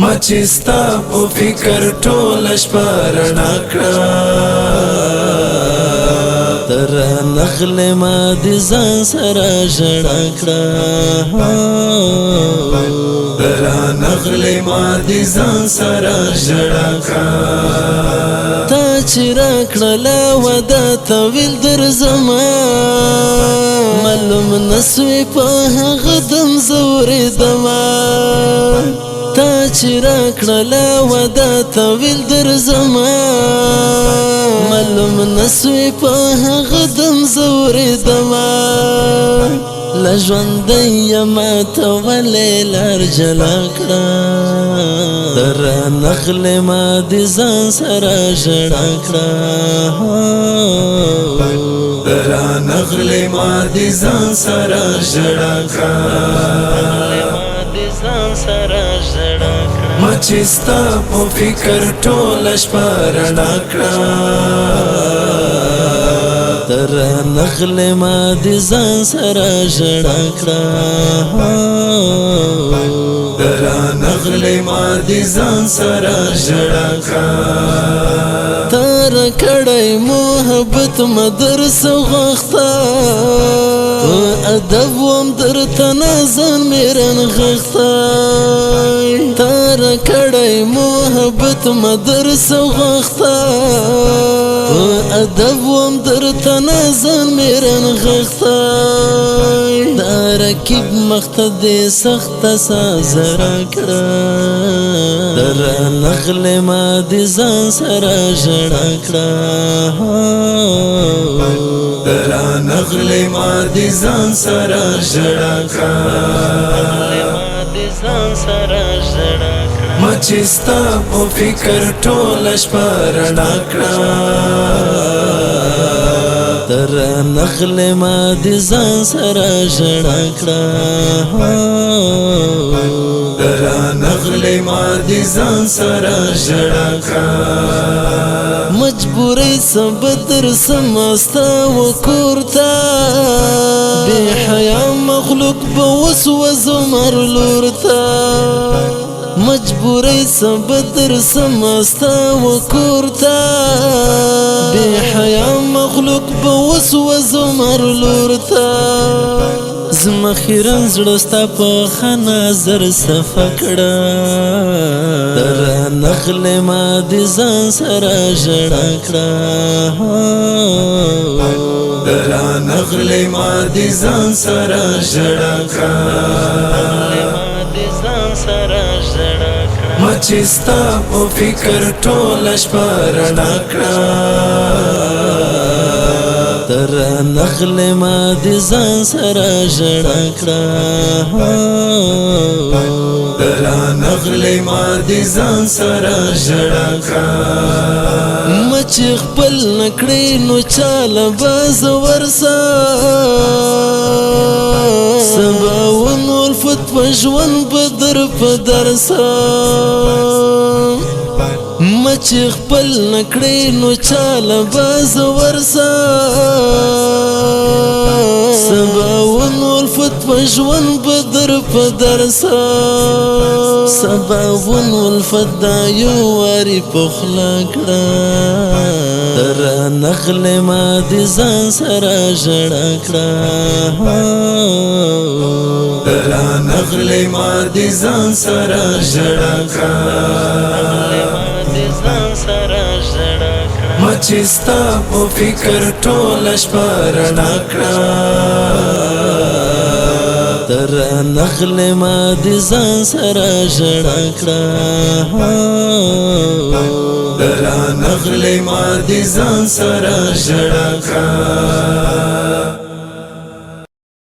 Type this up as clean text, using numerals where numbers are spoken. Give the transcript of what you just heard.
ما چې ستا په فکر ټوله شپه رڼا کړه تر نغلې ما د ځان سره ژړا کړه تر نغلې ما د ځان سره ژړا کړه تا چې راکړله وعده طویل درځمه معلوم نسوې په هغه دم زه اورېدمه تا چې راکړله وعده طویل درځمه معلوم نسوې په هغه دم زه اورېدمه له ژوندی یمه ته ولې لار جلا کړه تر نغلې ما د ځان سره ژړا کړه تر نغلې ما د ځان سره ژړا کړه ما چې ستا په فکر ټوله شپه رڼا کړه تر نغلې ما د ځان سره ژړا کړه تر نغلې ما د ځان سره ژړا کړه تر کړی محبت مدر سوغخته ادب وم درته نازن میرن غخته تر کړی محبت مدر سوغخته ادب وم درته نازن میرن غخته دا رکیب مخته دې سخته سازره کړه تر نغلې ما د ځان سره ژړا کړه تر نغلې ما د ځان سره ژړا کړه ما چې ستا په فکر ټوله شپه رڼا کړه تر نغلې ما د ځان سره ژړا کړه تر نغلې ما د ځان سره ژړا کړه مجبورۍ سبدر سماستا وکورتا بے حیا مخلوق بوسوسو مرلورتا مجبورۍ سبدر سماستا وکورتا بے حیا مخلوق بوسوسو مرلورتا زما خیرن زړه ستا په ښه نظر صفا کړه تر نغلې ما د ځان سره ژړا کړه تر نغلې ما د ځان سره ژړا کړه ما چې ستا په فکر ټوله شپه رڼا کړه تر نغلې ما د ځان سره ژړا کړه تر نغلې ما د ځان سره ژړا کړه مچ خپل نکړې نو چاله باز ورسا سباون الفت په ژوند بدر په درسا مچ خپل نکړې نو چاله باز ورسا سباون الفت په ژوند بدر په درسا سباون الفت دا یو واري پخلا کړه تر نغلې ما د ځان سره ژړا کړه تر نغلې ما د ځان سره ژړا کړه ما چې ستا په فکر ټوله شپه رڼا کړه تر نغلې ما د ځان سره ژړا کړه تر نغلې ما د ځان سره ژړا کړه